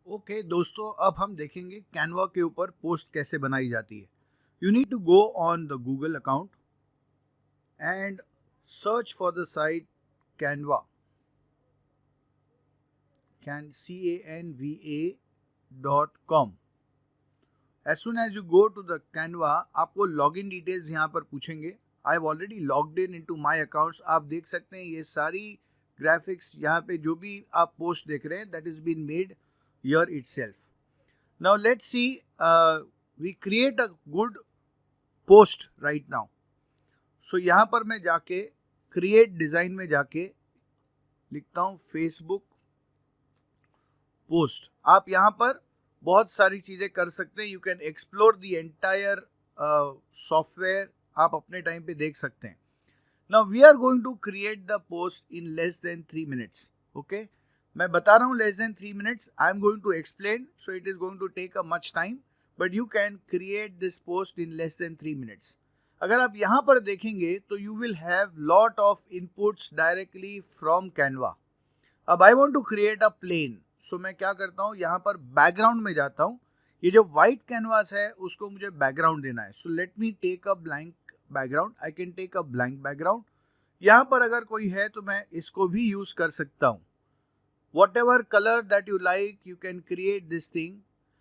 Okay दोस्तों, अब हम देखेंगे कैनवा के ऊपर पोस्ट कैसे बनाई जाती है। You need to go on the Google account and search for the site Canva, canva.com। As soon as you go to the Canva, आपको लॉगिन डिटेल्स यहाँ पर पूछेंगे। I have already logged in into my accounts. आप देख सकते हैं ये सारी ग्राफिक्स यहाँ पे जो भी आप पोस्ट देख रहे हैं that is been made here itself. Now let's see, we create a good post right now. So यहाँ पर मैं जाके create design में जाके लिखता हूँ Facebook post। आप यहाँ पर बहुत सारी चीज़ें कर सकते हैं। You can explore the entire software, आप अपने टाइम पे देख सकते हैं। Now we are going to create the post in less than 3 minutes. Okay? मैं बता रहा हूँ less than 3 minutes. I am going to explain, so it is going to take a much time, but you can create this post in less than 3 minutes. अगर आप यहाँ पर देखेंगे तो you will have lot of inputs directly from Canva. अब I want to create a plane. So मैं क्या करता हूँ, यहाँ पर background में जाता हूँ। ये जो white canvas है उसको मुझे background देना है। So let me take a blank background. I can take a blank background. यहाँ पर अगर कोई है तो मैं इसको भी यूज कर सकता हूँ। Whatever color that you like, you can create this thing.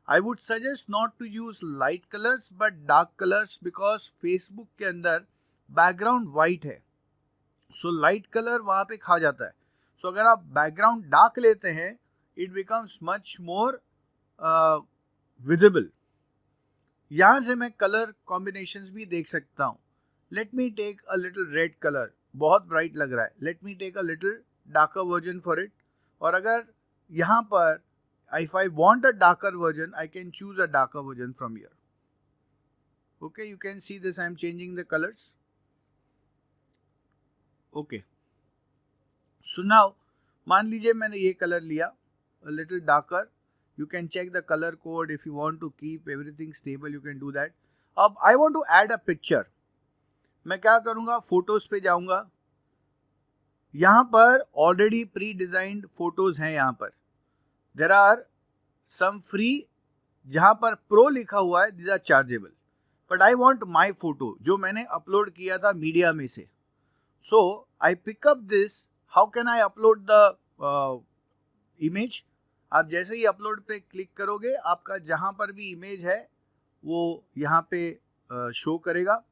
I would suggest not to use light colors but dark colors because Facebook के अंदर background white है, so light color वहाँ पे खा जाता है। So अगर आप background dark लेते हैं, it becomes much more visible. यहाँ से मैं कलर कॉम्बिनेशंस भी देख सकता हूँ। Let me take a little red colour, बहुत ब्राइट लग रहा है। Let me take a little darker version for it. और अगर यहाँ पर if I want a darker version, I can choose a darker version from here. Okay, you can see this, I am changing the colours. Okay, so now मान लीजिए मैंने ये colour लिया, a little darker. You can check the color code if you want to keep everything stable, you can do that. अब I want to add a picture. मैं क्या करूँगा, photos पे जाऊँगा। यहाँ पर ऑलरेडी प्री डिजाइंड फोटोज हैं। यहाँ पर देर आर सम फ्री, जहाँ पर प्रो लिखा हुआ है, this are chargeable. But I want my photo जो मैंने अपलोड किया था मीडिया में से। So I pick up this. How can I upload the image? आप जैसे ही अपलोड पे क्लिक करोगे, आपका जहाँ पर भी इमेज है वो यहाँ पे शो करेगा।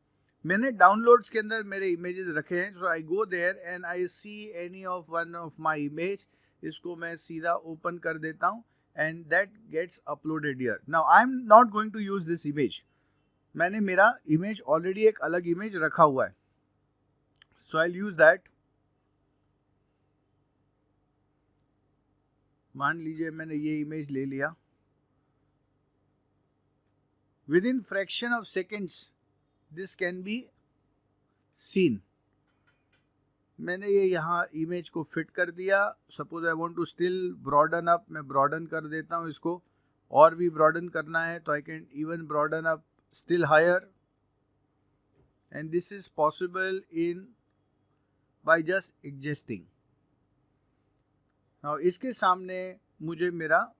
मैंने डाउनलोड्स के अंदर मेरे इमेजेस रखे हैं, so I go there and I see any of one of my image. इसको मैं सीधा ओपन कर देता हूँ and that gets uploaded here. Now I am not going to use this image. मैंने मेरा इमेज ऑलरेडी एक अलग इमेज रखा हुआ है, सो आई यूज दैट। मान लीजिए मैंने ये इमेज ले लिया। Within fraction of seconds this can be seen. मैंने ये यहाँ इमेज को फिट कर दिया। Suppose I want to still broaden up, मैं ब्रॉडन कर देता हूँ इसको। और भी ब्रॉडन करना है तो I can even broaden up still higher, and this is possible in by just adjusting. Now इसके सामने मुझे मेरा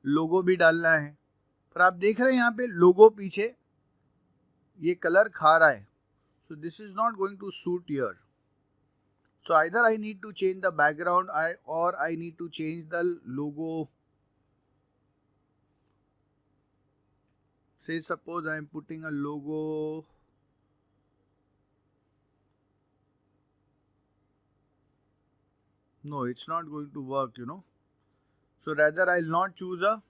लोगो भी डालना है, पर आप देख रहे हैं यहाँ पे लोगो पीछे ये कलर खा रहा है। So this is not going to suit here. So either I need to change the background or I need to change the logo. Say suppose I am putting a logo. No, it's not going to work, you know. So rather I'll not choose a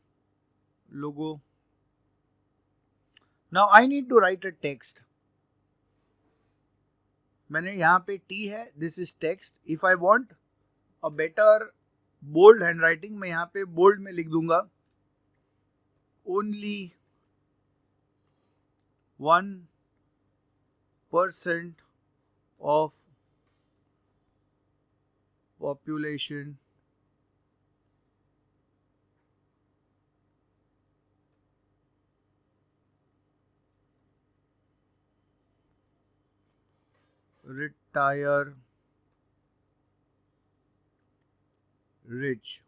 logo. Now I need to write a text. मैंने यहाँ पे T है, this is text. If I want a better bold handwriting, मैं यहाँ पे bold में लिख दूंगा only 1% of population retire rich.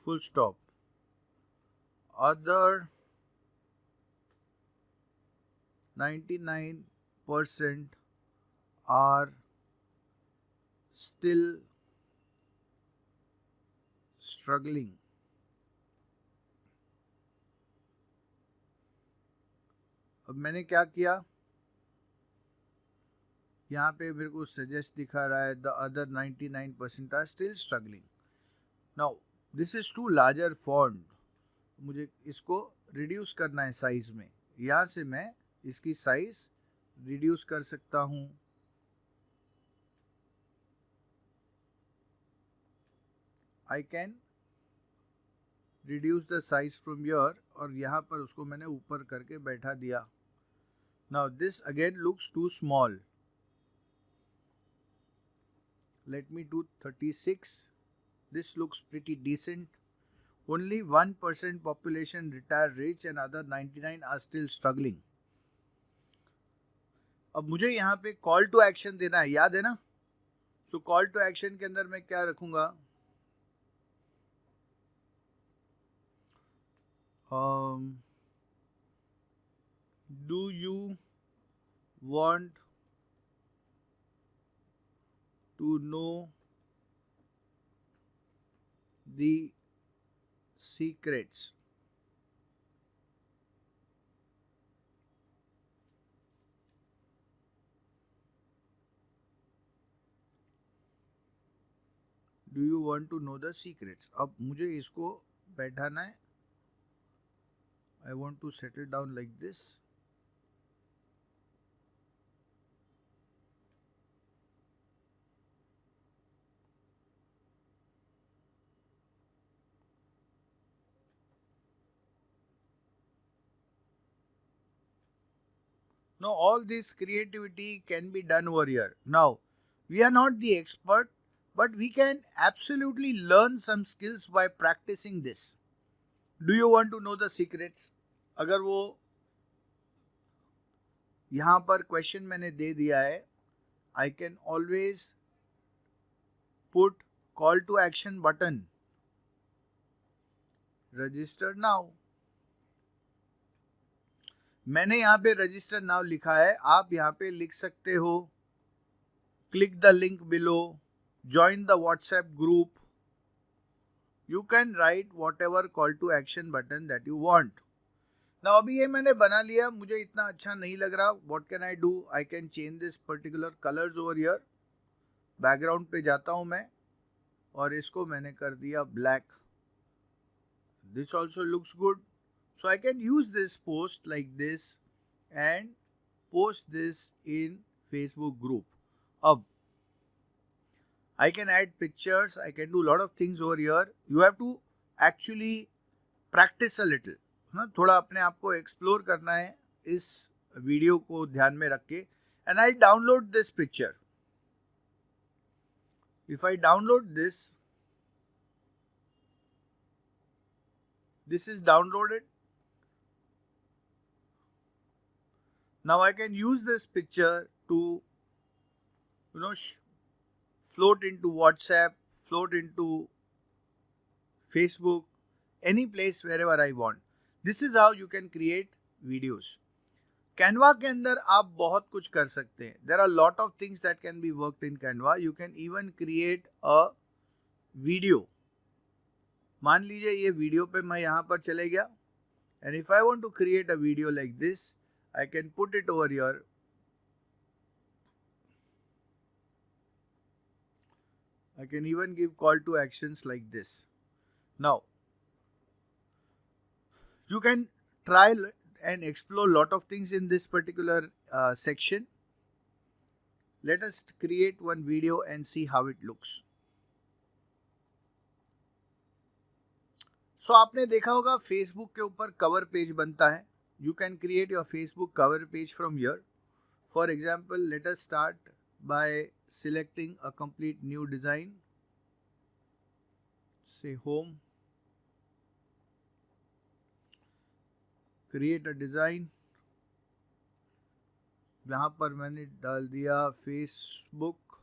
full stop. Other 99% are still struggling. अब मैंने क्या किया, यहाँ पे मेरे को सजेस्ट दिखा रहा है the other 99% are still struggling. Now this is too larger font, मुझे इसको रिड्यूस करना है साइज में. यहाँ से मैं इसकी साइज रिड्यूस कर सकता हूँ. I can reduce the size from your, और यहाँ पर उसको मैंने ऊपर करके बैठा दिया. Now this again looks too small. Let me do 36. This looks pretty decent. Only 1% population retire rich and other 99 are still struggling. अब मुझे यहाँ पे कॉल टू एक्शन देना है, याद है ना? सो कॉल टू एक्शन के अंदर मैं क्या रखूंगा? Do you want to know the secrets? Do you want to know the secrets? अब मुझे इसको बैठाना है. I want to settle down like this. Now all this creativity can be done over here. Now we are not the expert, but we can absolutely learn some skills by practicing this. Do you want to know the secrets? अगर वो यहाँ पर question मैंने दे दिया है, I can always put call to action button. Register now. मैंने यहाँ पे रजिस्टर नाउ लिखा है, आप यहाँ पे लिख सकते हो click the link below, join the WhatsApp group. You can write whatever call to action button that you want. Now अभी ये मैंने बना लिया, मुझे इतना अच्छा नहीं लग रहा. What can I do? I can change this particular colours over here. Background पे जाता हूँ मैं और इसको मैंने कर दिया black. This also looks good. So I can use this post like this and post this in Facebook group. Ab I can add pictures, I can do a lot of things over here. You have to actually practice a little. ना थोड़ा अपने आप को explore करना है इस video को ध्यान में रख के. And I download this picture. If I download this, this is downloaded. Now I can use this picture to, float into WhatsApp, float into Facebook, any place wherever I want. This is how you can create videos. Canva के अंदर आप बहुत कुछ कर सकते हैं. There are a lot of things that can be worked in Canva. You can even create a video. मान लीजिए ये वीडियो पे मैं यहाँ पर चले गया. And if I want to create a video like this, I can put it over here. I can even give call to actions like this. Now, you can try and explore a lot of things in this particular section. Let us create one video and see how it looks. So, आपने देखा होगा Facebook के ऊपर cover page बनता है. You can create your Facebook cover page from here. For example, let us start by selecting a complete new design. Say home. Create a design. यहाँ पर मैंने डाल दिया Facebook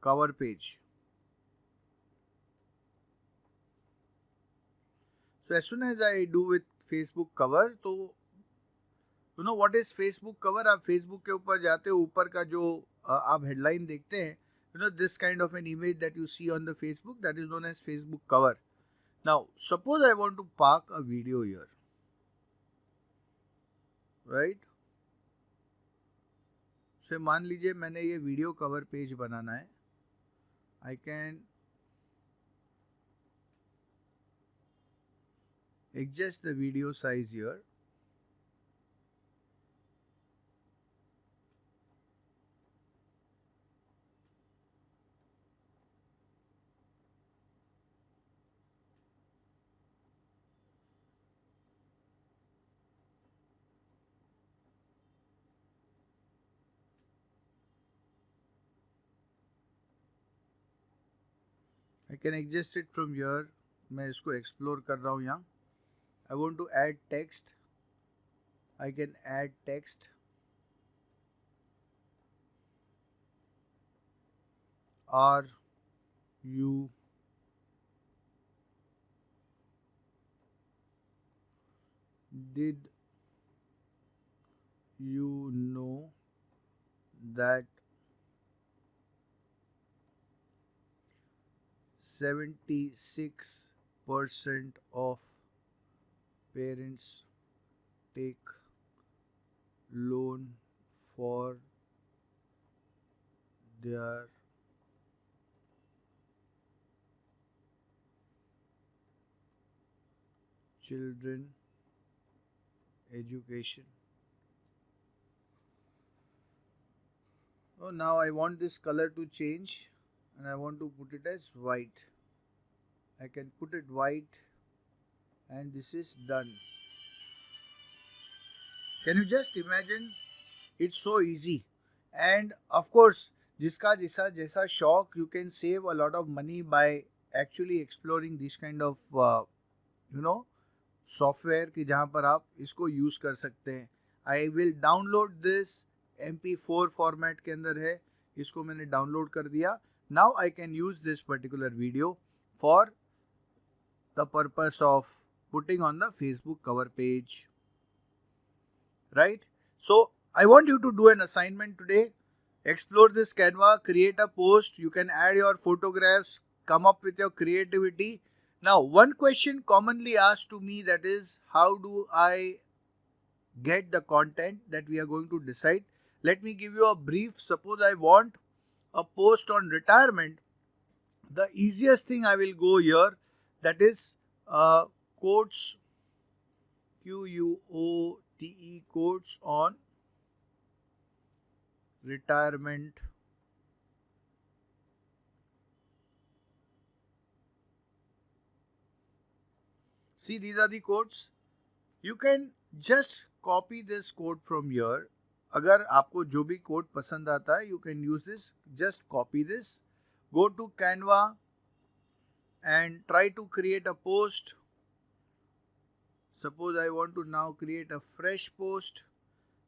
cover page. So as soon as I do with Facebook cover, तो you know what is Facebook cover? आप Facebook के ऊपर जाते हो, ऊपर का जो आप हेडलाइन देखते हैं, you know this kind of an image that you see on the Facebook, that is known as Facebook cover. Now suppose I want to park a video here, right? So मान लीजिए मैंने ये video cover page बनाना है. I can adjust the video size here. I can adjust it from here. मैं इसको explore कर रहा हूँ यहाँ. I want to add text. I can add text. Are you did you know that 76% of parents take loan for their children education? Oh, now I want this color to change and I want to put it as white. I can put it white and this is done. Can you just imagine? It's so easy. And of course, जिसका जैसा शौक, you can save a lot of money by actually exploring this kind of software कि जहाँ पर आप इसको use कर सकते हैं. I will download this MP4 format के अंदर है. इसको मैंने download कर दिया. Now I can use this particular video for the purpose of putting on the Facebook cover page. Right? So I want you to do an assignment today. Explore this Canva, create a post. You can add your photographs, come up with your creativity. Now, one question commonly asked to me, that is, how do I get the content that we are going to decide? Let me give you a brief. Suppose I want a post on retirement. The easiest thing I will go here, that is quotes, QUOTE, quotes on retirement. See, these are the quotes. You can just copy this quote from here. अगर आपको जो भी quote पसंद आता है, you can use this. Just copy this. Go to Canva and try to create a post. Suppose I want to now create a fresh post.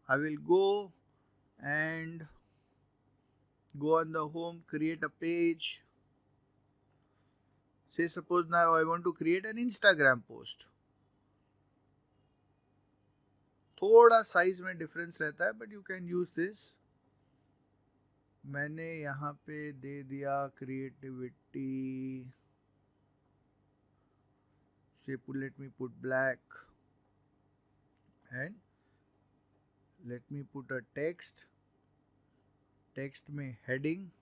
I will go and go on the home, create a page. Say suppose now I want to create an Instagram post. थोड़ा size में difference रहता है, but you can use this. मैंने यहाँ पे दे दिया creativity. Let me put black and let me put a text. Text में heading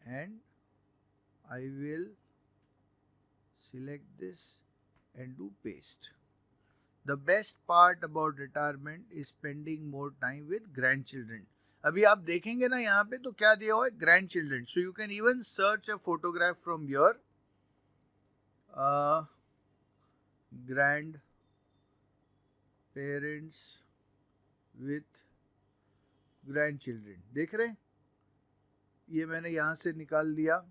and I will select this and do paste. The best part about retirement is spending more time with grandchildren. अभी आप देखेंगे ना यहाँ पे तो क्या दिया हुआ है, grandchildren. So you can even search a photograph from here. Grandparents with grandchildren. देख रहे हैं, ये मैंने यहाँ से निकाल लिया.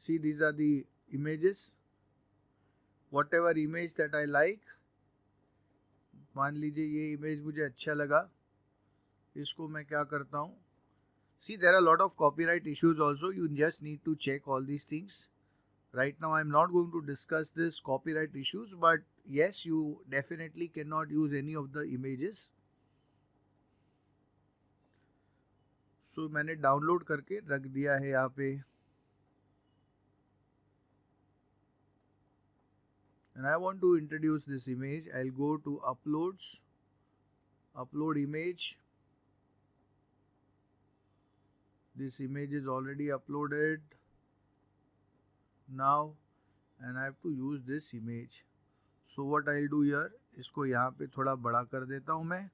See, these are the images. Whatever image that I like. मान लीजिए ये इमेज मुझे अच्छा लगा, इसको मैं क्या करता हूँ. See, there are a lot of copyright issues also. You just need to check all these things. Right now I'm not going to discuss this copyright issues, but yes, you definitely cannot use any of the images. So मैंने download करके रख दिया है यहाँ पे, and I want to introduce this image. I'll go to uploads, upload image. This image is already uploaded now, and I have to use this image. So what I'll do here, इसको यहाँ पे थोड़ा बड़ा कर देता हूँ मैं,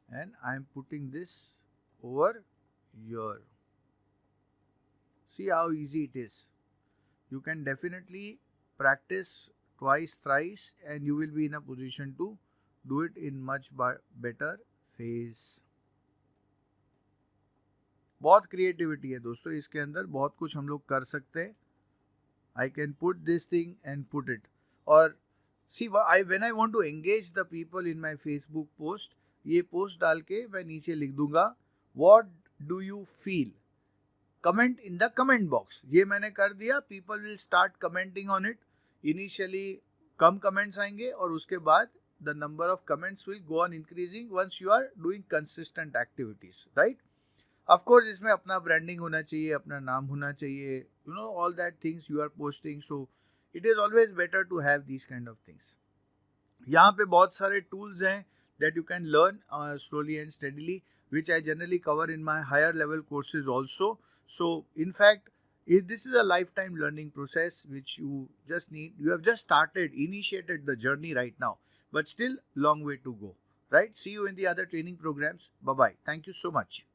and I'm putting this over here. See how easy it is. You can definitely practice twice, thrice, and you will be in a position to do it in much better phase. बहुत creativity है दोस्तों इसके अंदर, बहुत कुछ हम लोग कर सकते हैं. I can put this thing and put it. और see, when I want to engage the people in my Facebook post, ये पोस्ट डाल के मैं नीचे लिख दूंगा what do you feel, comment in the comment box. ये मैंने कर दिया. People will start commenting on it. Initially come comments आएंगे और उसके बाद the number of comments will go on increasing once you are doing consistent activities, right? Of course इसमें अपना branding होना चाहिए, अपना नाम होना चाहिए, you know, all that things you are posting. So it is always better to have these kind of things. यहाँ पे बहुत सारे tools हैं that you can learn slowly and steadily, which I generally cover in my higher level courses also. So in fact, this is a lifetime learning process which you just need. You have just started, initiated the journey right now, but still long way to go, right? See you in the other training programs. Bye-bye. Thank you so much.